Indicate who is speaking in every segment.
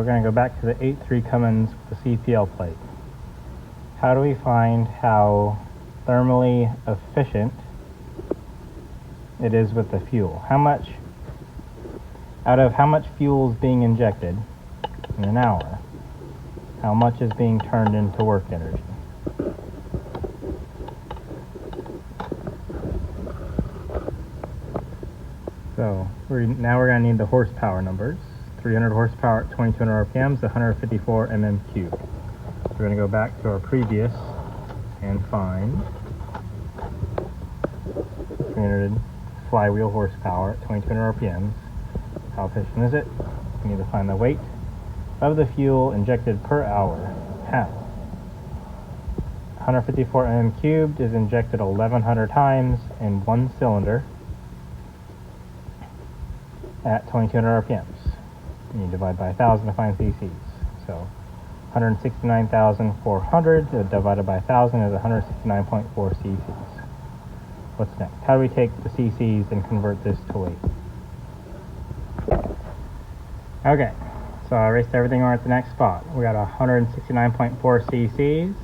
Speaker 1: going to go back to the 8.3 Cummins with the CPL plate. How do we find how thermally efficient it is with the fuel? How much fuel is being injected in an hour? How much is being turned into work energy? So now we're going to need the horsepower numbers. 300 horsepower at 2200 RPMs, 154 mm3. We're going to go back to our previous and find 300 flywheel horsepower at 2200 RPMs. How efficient is it? We need to find the weight of the fuel injected per hour. How? 154 mm3 is injected 1100 times in one cylinder at 2200 RPMs. And you divide by 1,000 to find cc's. So 169,400 divided by 1,000 is 169.4 cc's. What's next? How do we take the cc's and convert this to weight? Okay, so I erased everything. We're at the next spot. We got 169.4 cc's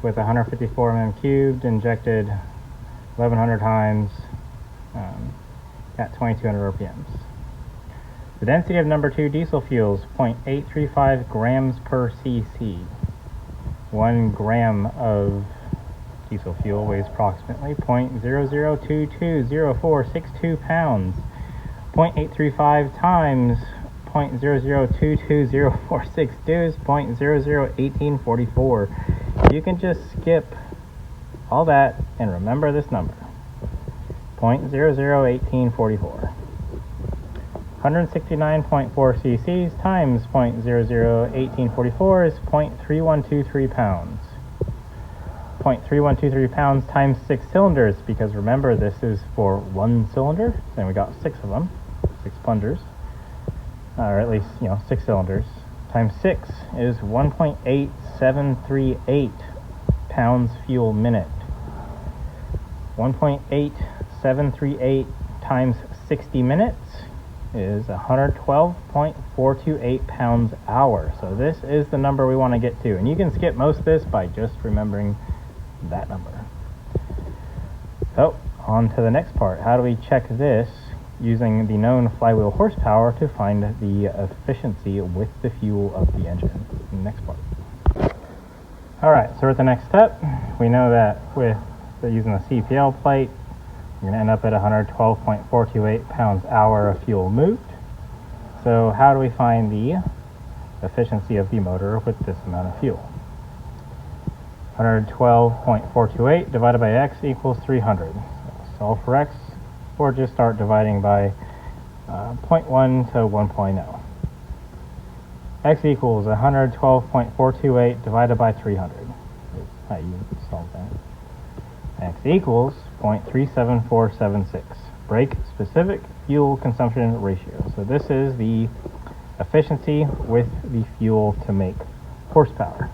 Speaker 1: with 154 mm3 injected 1,100 times at 2200 RPMs. The density of number 2 diesel fuel is 0.835 grams per cc. 1 gram of diesel fuel weighs approximately 0.00220462 pounds. 0.835 times 0.00220462 is 0.001844. You can just skip all that and remember this number. 0.001844. 169.4 cc's times 0.001844 is 0.3123 pounds. 0.3123 pounds times 6 cylinders, because remember this is for one cylinder, and we got 6 of them, 6 plungers, or at least 6 cylinders, times 6 is 1.8738 pounds fuel minute. 1.8738 times 60 minutes is 112.428 pounds hour. So this is the number we want to get to, and you can skip most of this by just remembering that number. So on to the next part. How do we check this using the known flywheel horsepower to find the efficiency with the fuel of the engine? The next part. Alright, so we're at the next step. We know that with using the CPL plate, you're going to end up at 112.428 pounds hour of fuel moved. So how do we find the efficiency of the motor with this amount of fuel? 112.428 divided by x equals 300. Solve for x, or just start dividing by 0.1 to 1.0. X equals 112.428 divided by 300. That's how you solve that. X equals 0.37476. Brake specific fuel consumption ratio. So this is the efficiency with the fuel to make horsepower.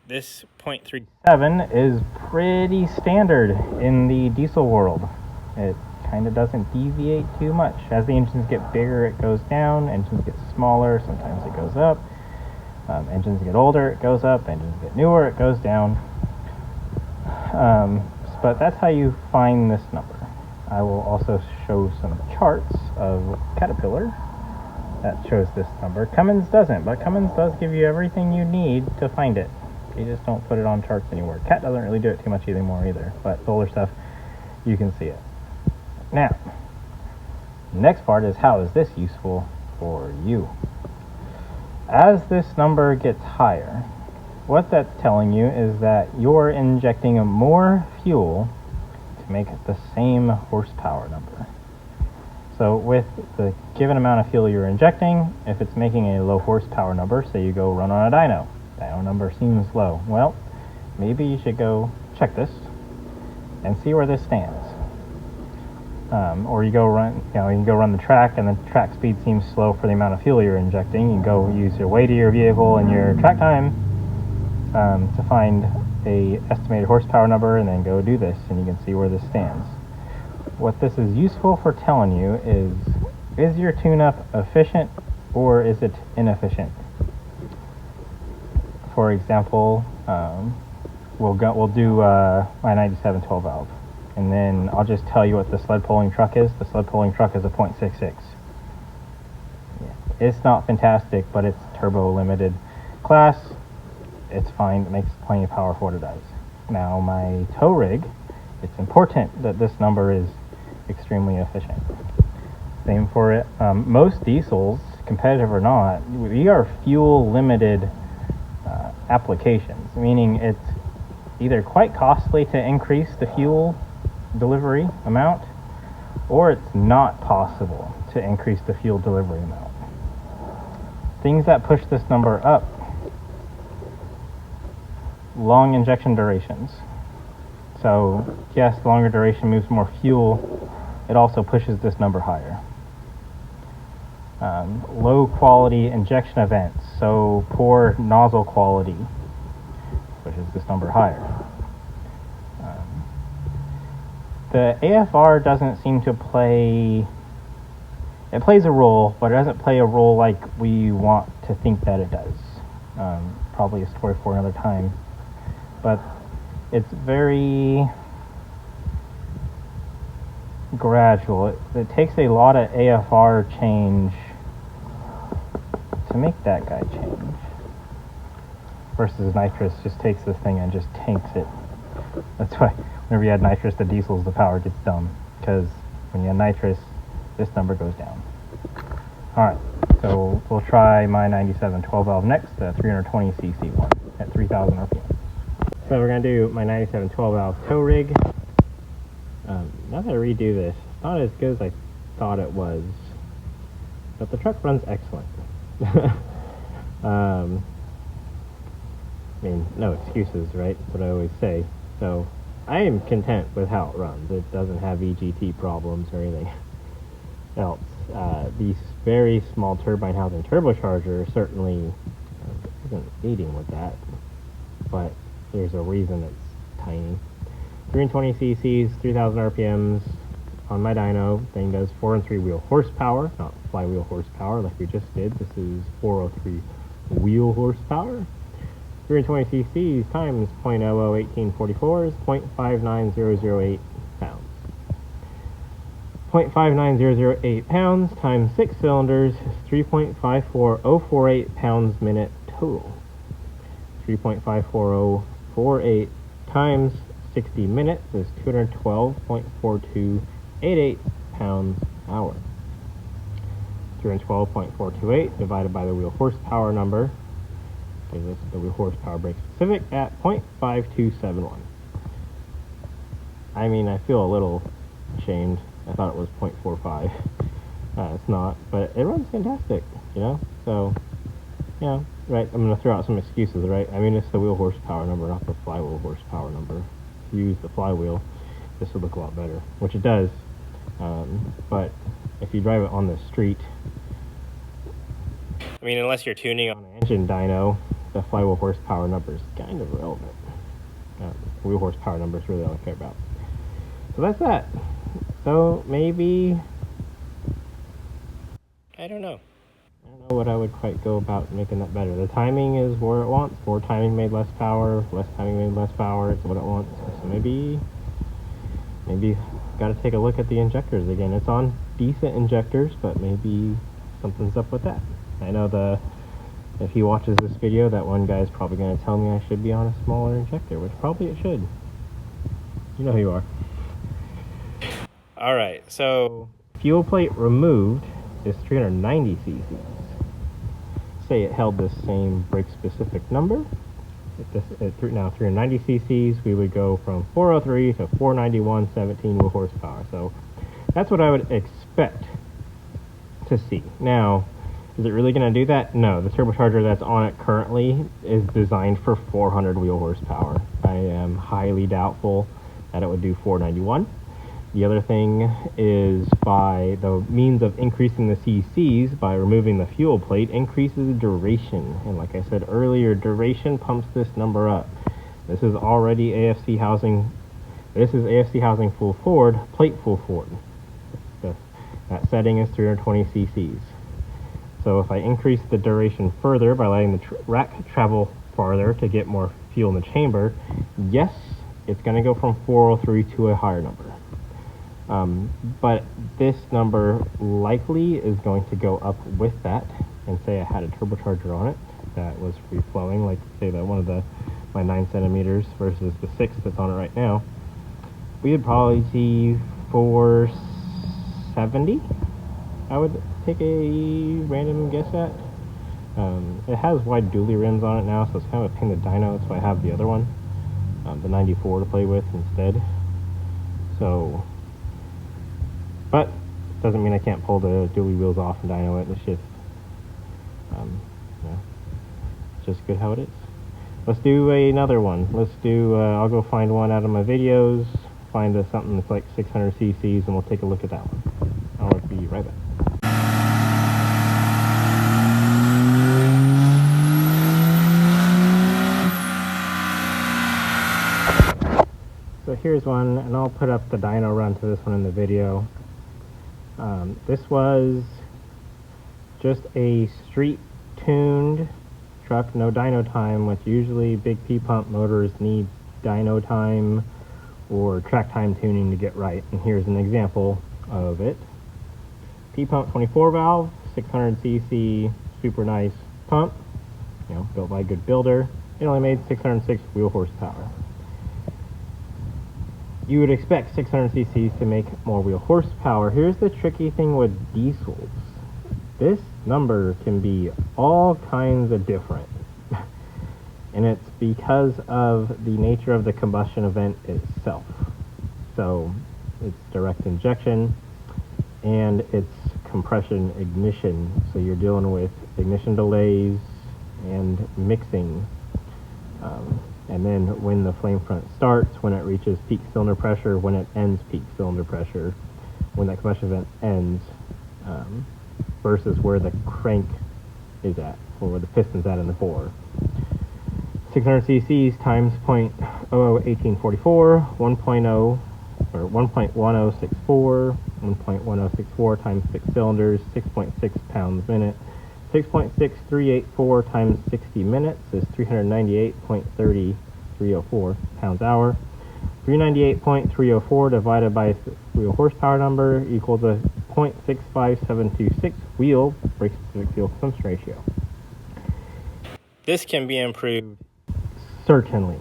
Speaker 1: This 0.37 is pretty standard in the diesel world. It kind of doesn't deviate too much. As the engines get bigger, it goes down. Engines get smaller, sometimes it goes up. Engines get older, it goes up. Engines get newer, it goes down. But that's how you find this number. I will also show some charts of Caterpillar that shows this number. Cummins doesn't, but Cummins does give you everything you need to find it. They just don't put it on charts anymore. Cat doesn't really do it too much anymore either, but the older stuff, you can see it. Now, the next part is, how is this useful for you? As this number gets higher, what that's telling you is that you're injecting more fuel to make the same horsepower number. So with the given amount of fuel you're injecting, if it's making a low horsepower number, say you go run on a dyno. Dyno number seems low. Well, maybe you should go check this and see where this stands. Or you go run, you can go run the track, and the track speed seems slow for the amount of fuel you're injecting. You can go use your weight of your vehicle and your track time to find a estimated horsepower number, and then go do this, and you can see where this stands. What this is useful for telling you is Is your tune-up efficient or is it inefficient? For example, we'll do my 97 12 valve, and then I'll just tell you what the sled pulling truck is. The sled pulling truck is a 0.66. It's not fantastic, but it's turbo limited class. It's fine. It makes plenty of power for what it does. Now my tow rig, it's important that this number is extremely efficient. Same for it. Most diesels, competitive or not, we are fuel limited applications, meaning it's either quite costly to increase the fuel delivery amount, or it's not possible to increase the fuel delivery amount. Things that push this number up: long injection durations. So yes, longer duration moves more fuel. It also pushes this number higher. Low quality injection events, so poor nozzle quality, pushes this number higher. The AFR doesn't seem to play, it plays a role, but it doesn't play a role like we want to think that it does. Probably a story for another time. But it's very gradual. It takes a lot of AFR change to make that guy change. Versus nitrous just takes this thing and just tanks it. That's why whenever you add nitrous to diesels, the power gets dumb. Because when you add nitrous, this number goes down. Alright, so we'll try my 97 12 valve next, the 320cc one at 3000 RPM. So we're going to do my 97 12 valve tow rig. Now that I redo this, it's not as good as I thought it was, but the truck runs excellent. I mean, no excuses, right? That's what I always say. So I am content with how it runs. It doesn't have EGT problems or anything else. The very small turbine housing turbocharger certainly isn't aiding with that, but there's a reason it's tiny. 320 cc's, 3000 RPMs on my dyno. Thing does 4 and 3 wheel horsepower, not flywheel horsepower like we just did. This is 403 wheel horsepower. 320 cc's times 0.001844 is 0.59008 pounds. 0.59008 pounds times 6 cylinders is 3.54048 pounds minute total. 3.54048 times 60 minutes is 212.4288 pounds hour. 212.428 divided by the wheel horsepower number gives us the wheel horsepower brake specific at 0.5271. I mean, I feel a little ashamed. I thought it was 0.45. It's not, but it runs fantastic, you know? So, you know, right, I'm going to throw out some excuses, right? I mean, it's the wheel horsepower number, not the flywheel horsepower number. If you use the flywheel, this would look a lot better, which it does. But if you drive it on the street, I mean, unless you're tuning on an engine dyno, the flywheel horsepower number is kind of irrelevant. The wheel horsepower number is really all I care about. So that's that. So maybe, I don't know what I would quite go about making that better. The timing is where it wants. More timing made less power, less timing made less power. It's what it wants. So maybe got to take a look at the injectors again. It's on decent injectors, but maybe something's up with that. I know if he watches this video, that one guy is probably going to tell me I should be on a smaller injector, which probably it should. You know who you are. Alright, so fuel plate removed is 390 cc's. Say it held this same brake specific number. Now 390 cc's, we would go from 403 to 491 17 wheel horsepower. So that's what I would expect to see. Now, is it really going to do that? No, the turbocharger that's on it currently is designed for 400 wheel horsepower. I am highly doubtful that it would do 491. The other thing is, by the means of increasing the cc's by removing the fuel plate, increases duration. And like I said earlier, duration pumps this number up. This is already AFC housing. This is AFC housing full forward, plate full forward. That's That setting is 320 cc's. So if I increase the duration further by letting the rack travel farther to get more fuel in the chamber, yes, it's going to go from 403 to a higher number. But this number likely is going to go up with that. And say I had a turbocharger on it that was free flowing, like say that one of my 9 centimeters versus the 6 that's on it right now, we would probably see 470. I would take a random guess at. It has wide dually rims on it now, so it's kind of a pain in the dyno. That's why I have the other one, the 94, to play with instead. So, but doesn't mean I can't pull the dually wheels off and dyno it. It's just, yeah, it's just good how it is. Let's do another one. Let's do, I'll go find one out of my videos, find something that's like 600 cc's, and we'll take a look at that one. I'll be right back. So here's one, and I'll put up the dyno run to this one in the video. This was just a street tuned truck, no dyno time, which usually big P-pump motors need dyno time or track time tuning to get right. And here's an example of it. P-pump 24 valve, 600 cc, super nice pump, you know, built by a good builder. It only made 606 wheel horsepower. You would expect 600 cc's to make more wheel horsepower. Here's the tricky thing with diesels. This number can be all kinds of different. And it's because of the nature of the combustion event itself. So it's direct injection and it's compression ignition. So you're dealing with ignition delays and mixing. And then when the flame front starts, when it reaches peak cylinder pressure, when it ends peak cylinder pressure, when that combustion event ends, versus where the crank is at, or where the piston's at in the bore. 600 cc's times 0.001844, 1.0 or 1.1064, 1.1064 times 6 cylinders, 6.6 pounds minute. 6.6384 times 60 minutes is 398.3304 pounds hour. 398.304 divided by wheel horsepower number equals a 0.65726 wheel brake specific fuel consumption ratio. This can be improved, certainly,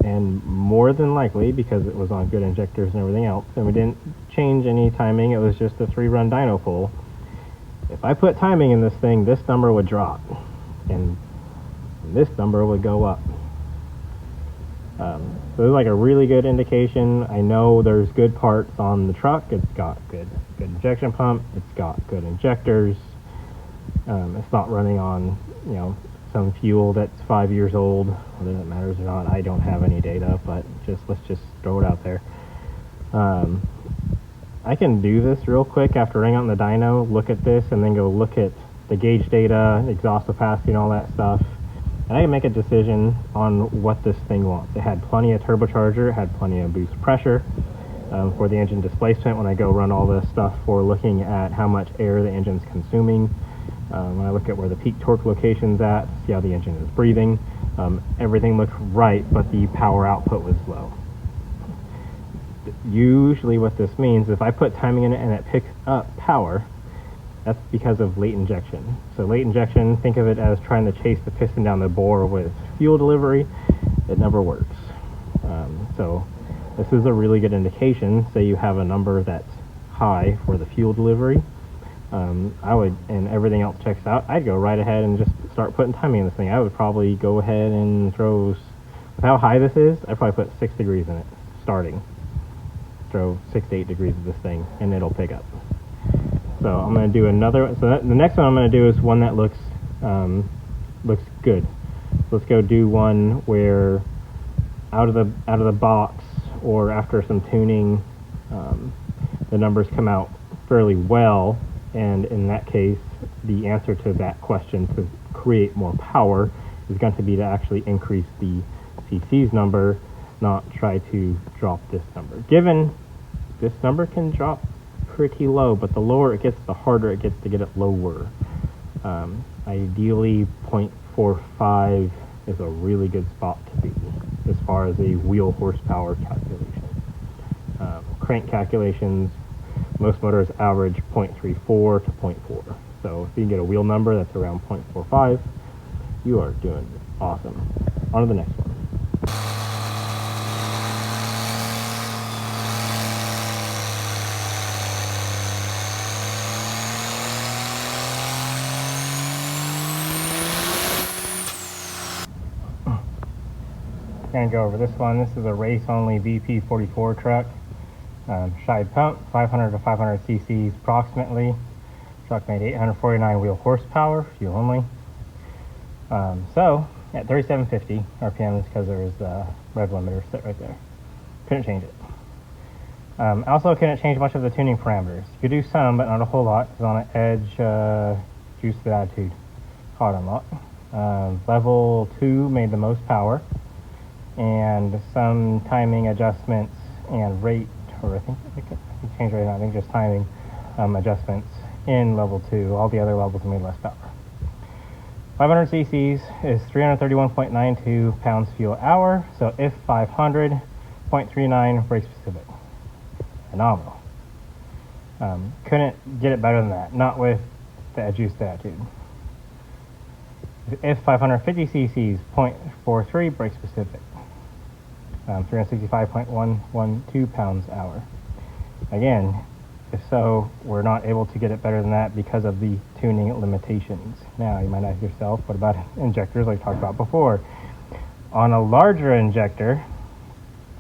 Speaker 1: and more than likely because it was on good injectors and everything else, and we didn't change any timing. It was just a 3-run dyno pull. If I put timing in this thing, this number would drop, and this number would go up. So it's like a really good indication. I know there's good parts on the truck. It's got good injection pump. It's got good injectors. It's not running on, you know, some fuel that's 5 years old. Whether that matters or not, I don't have any data, but let's just throw it out there. I can do this real quick after running out in the dyno, look at this, and then go look at the gauge data, exhaust capacity, and all that stuff. And I can make a decision on what this thing wants. It had plenty of turbocharger, it had plenty of boost pressure for the engine displacement when I go run all this stuff for looking at how much air the engine's consuming. When I look at where the peak torque location's at, see how the engine is breathing. Everything looked right, but the power output was low. Usually what this means, if I put timing in it and it picks up power, that's because of late injection. So late injection, think of it as trying to chase the piston down the bore with fuel delivery. It never works. So this is a really good indication. Say you have a number that's high for the fuel delivery. I would, and everything else checks out, I'd go right ahead and just start putting timing in this thing. I would probably go ahead and throw, with how high this is, I'd probably put 6 degrees in it, starting. Throw 6 to 8 degrees of this thing, and it'll pick up. So I'm going to do another, the next one I'm going to do is one that looks good. Let's go do one where out of the box, or after some tuning, the numbers come out fairly well, and in that case, the answer to that question to create more power is going to be to actually increase the cc's number, not try to drop this number. Given this number can drop pretty low, but the lower it gets, the harder it gets to get it lower. Ideally 0.45 is a really good spot to be as far as a wheel horsepower calculation. Crank calculations, most motors average 0.34 to 0.4. So if you can get a wheel number that's around 0.45, you are doing awesome. On to the next one. Gonna go over this one. This is a race-only VP44 truck. Shide pump, 500 to 500 cc's approximately. Truck made 849 wheel horsepower, fuel only. So at 3750 RPMs, because there was the rev limiter set right there. Couldn't change it. Also couldn't change much of the tuning parameters. You could do some, but not a whole lot. It's on an edge, juice of attitude, hot unlock. Level 2 made the most power, and some timing adjustments and rate, or I think change rate, I think just timing adjustments in level 2. All the other levels made less power. 500 cc's is 331.92 pounds fuel hour, so if 500, 0.39 brake specific. Phenomenal. Couldn't get it better than that, not with the juice attitude. If 550 cc's, 0.43 brake specific. 365.112 pounds hour. Again, if so, we're not able to get it better than that because of the tuning limitations. Now, you might ask yourself, what about injectors like we talked about before? On a larger injector,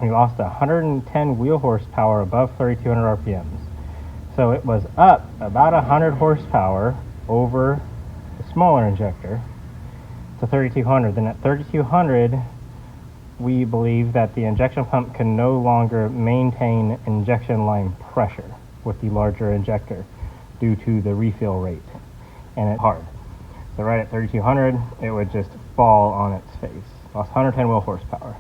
Speaker 1: we lost 110 wheel horsepower above 3,200 RPMs. So it was up about 100 horsepower over the smaller injector to 3,200. Then at 3,200, we believe that the injection pump can no longer maintain injection line pressure with the larger injector due to the refill rate, and it's hard. So right at 3,200, it would just fall on its face. Lost 110 wheel horsepower.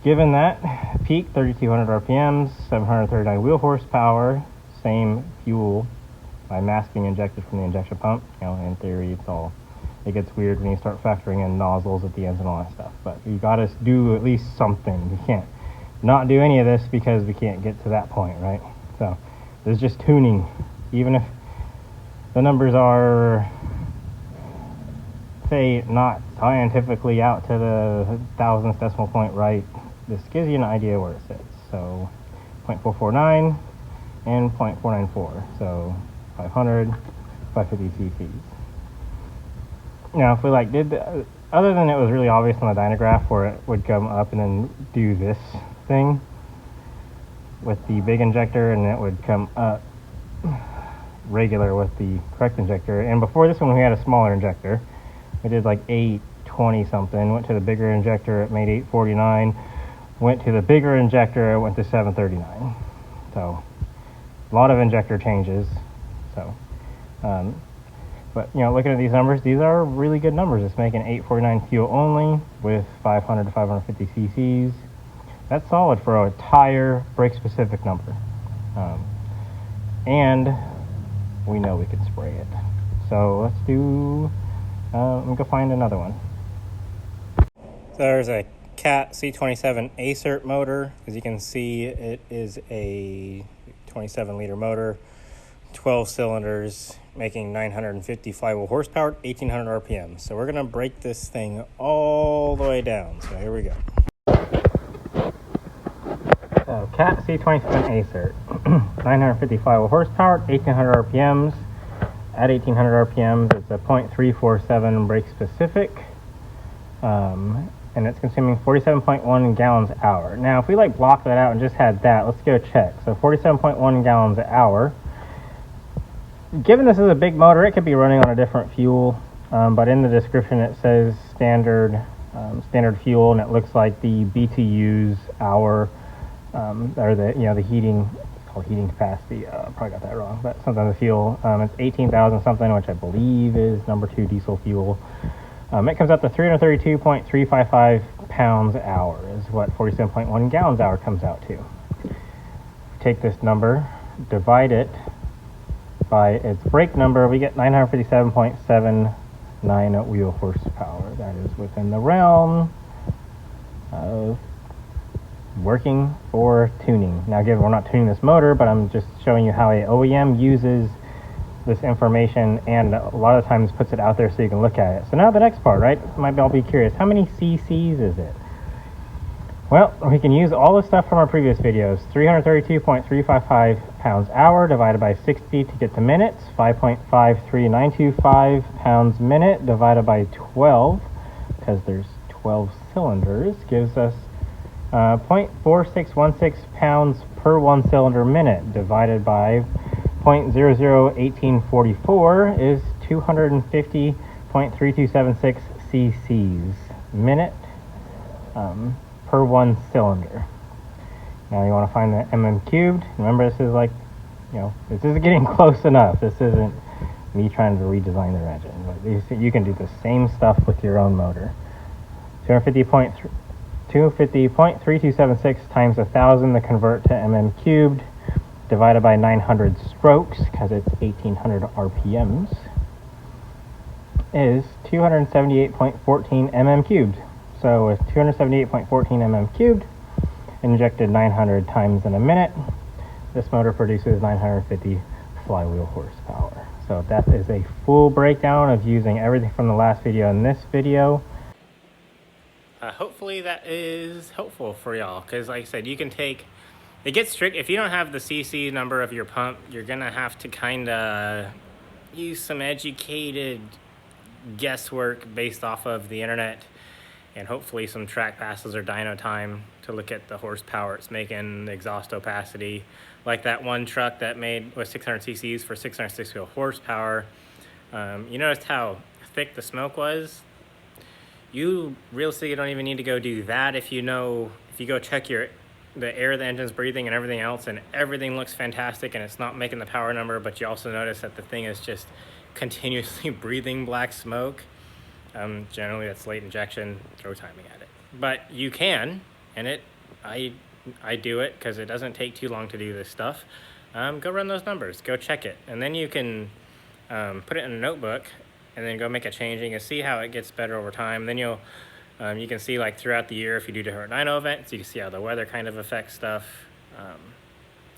Speaker 1: Given that, peak 3,200 RPMs, 739 wheel horsepower, same fuel by masking injected from the injection pump. You know, in theory, it gets weird when you start factoring in nozzles at the ends and all that stuff. But you gotta do at least something. We can't not do any of this because we can't get to that point, right? So there's just tuning. Even if the numbers are, say, not scientifically out to the thousandth decimal point right, this gives you an idea where it sits. So 0.449 and 0.494. So 500, 550 cc's. Now, if we other than it was really obvious on the dynograph where it would come up and then do this thing with the big injector, and it would come up regular with the correct injector. And before this one, we had a smaller injector. We did like 820 something, went to the bigger injector, it made 849, went to the bigger injector, it went to 739. So a lot of injector changes. So but you know, looking at these numbers, these are really good numbers. It's making 849 fuel only with 500 to 550 cc's. That's solid for a tire brake specific number. And we know we can spray it. So let's do, let me go find another one. So there's a Cat C27 ACERT motor. As you can see, it is a 27 liter motor, 12 cylinders, making 950 flywheel horsepower, 1800 RPM. So we're gonna break this thing all the way down. So here we go. So Cat C27 ACERT, 950 flywheel horsepower, 1800 RPMs. At 1800 RPMs, it's a 0.347 brake specific, and it's consuming 47.1 gallons an hour. Now, if we block that out and just had that, let's go check. So 47.1 gallons an hour. Given this is a big motor, it could be running on a different fuel, but in the description it says standard fuel, and it looks like the BTUs hour, or the heating, it's called heating capacity. Probably got that wrong, but something of the fuel. It's 18,000 something, which I believe is number 2 diesel fuel. It comes out to 332.355 pounds an hour is what 47.1 gallons an hour comes out to. Take this number divide it by its brake number, we get 957.79 wheel horsepower. That is within the realm of working for tuning. Now, given we're not tuning this motor, but I'm just showing you how a OEM uses this information and a lot of times puts it out there so you can look at it. So now the next part, right? Might all be curious, how many cc's is it? Well, we can use all the stuff from our previous videos. 332.355 pounds-hour divided by 60 to get to minutes. 5.53925 pounds-minute divided by 12, because there's 12 cylinders, gives us 0.4616 pounds per 1 cylinder minute, divided by 0.001844 is 250.3276 cc's minute per 1 cylinder. Now you want to find the mm cubed. Remember, this is like, this isn't getting close enough. This isn't me trying to redesign their engine. But you can do the same stuff with your own motor. 250.3276 times 1,000 to convert to mm cubed, divided by 900 strokes, because it's 1,800 RPMs, is 278.14 mm cubed. So with 278.14 mm cubed, injected 900 times in a minute, this motor produces 950 flywheel horsepower. So that is a full breakdown of using everything from the last video and this video. Hopefully that is helpful for y'all, because like I said, you can take, it gets strict. If you don't have the cc number of your pump, you're gonna have to kind of use some educated guesswork based off of the internet, and hopefully some track passes or dyno time to look at the horsepower it's making, the exhaust opacity. Like that one truck that made with 600 cc's for 606 wheel horsepower. You noticed how thick the smoke was? You realistically don't even need to go do that if you go check the air the engine's breathing and everything else, and everything looks fantastic and it's not making the power number, but you also notice that the thing is just continuously breathing black smoke. Generally that's late injection, throw timing at it. But you can, and I do it because it doesn't take too long to do this stuff. Go run those numbers, go check it, and then you can put it in a notebook and then go make a change, and you can see how it gets better over time. Then you can see, like, throughout the year, if you do different dyno events, you can see how the weather kind of affects stuff,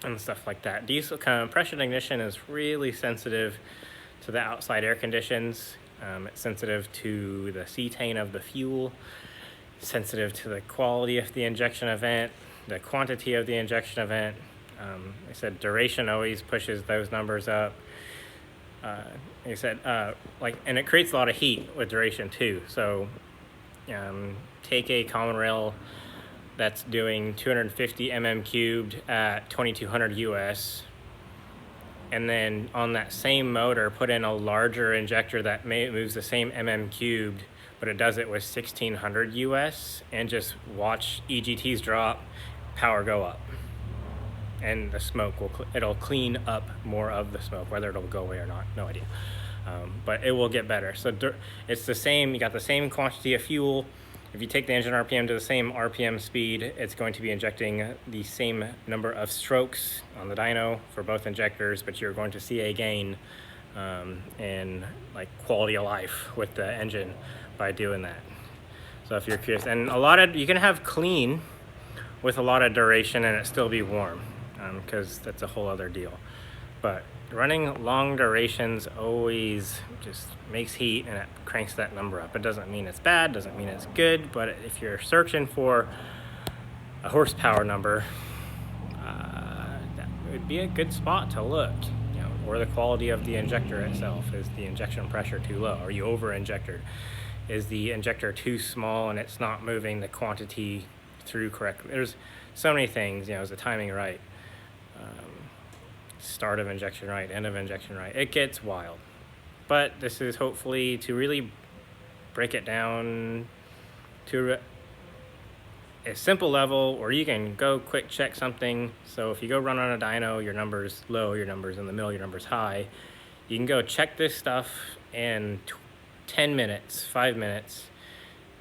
Speaker 1: and stuff like that. Diesel compression ignition is really sensitive to the outside air conditions. It's sensitive to the cetane of the fuel, sensitive to the quality of the injection event, the quantity of the injection event. I said duration always pushes those numbers up. Like I said, and it creates a lot of heat with duration too. So take a common rail that's doing 250 mm cubed at 2200 US, and then on that same motor put in a larger injector that moves the same mm cubed, but it does it with 1600 US, and just watch EGTs drop, power go up. And the smoke it'll clean up more of the smoke. Whether it'll go away or not, no idea. But it will get better. So it's the same, you got the same quantity of fuel. If you take the engine RPM to the same RPM speed, it's going to be injecting the same number of strokes on the dyno for both injectors, but you're going to see a gain in like quality of life with the engine by doing that. So if you're curious, and you can have clean with a lot of duration and it still be warm, because that's a whole other deal. But running long durations always just makes heat, and it cranks that number up. It doesn't mean it's bad, doesn't mean it's good, but if you're searching for a horsepower number, that would be a good spot to look. Or the quality of the injector itself. Is the injection pressure too low? Are you over injected? Is the injector too small and it's not moving the quantity through correctly? There's so many things. Is the timing right? Start of injection right, end of injection right. It gets wild. But this is hopefully to really break it down to a simple level where you can go quick check something. So if you go run on a dyno, your number's low, your number's in the middle, your number's high. You can go check this stuff in 10 minutes, 5 minutes,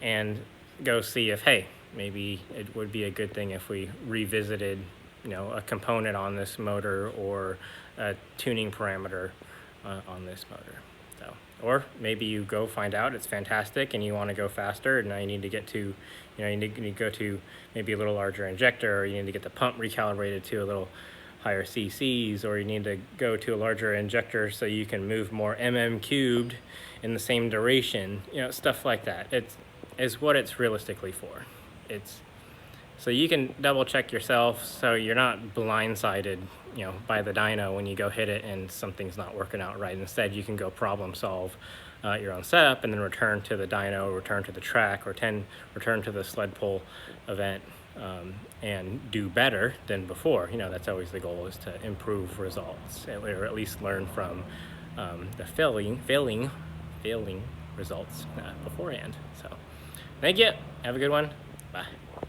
Speaker 1: and go see if, hey, maybe it would be a good thing if we revisited a component on this motor or a tuning parameter on this motor. So, or maybe you go find out it's fantastic and you want to go faster, and now you need to get to, you need to go to maybe a little larger injector, or you need to get the pump recalibrated to a little higher CCs, or you need to go to a larger injector so you can move more cubed in the same duration, stuff like that. Is what it's realistically for. So you can double check yourself so you're not blindsided, by the dyno when you go hit it and something's not working out right. Instead, you can go problem solve your own setup and then return to the dyno, return to the track, or return to the sled pull event, and do better than before. That's always the goal, is to improve results, or at least learn from the failing results beforehand. So thank you. Have a good one. Bye.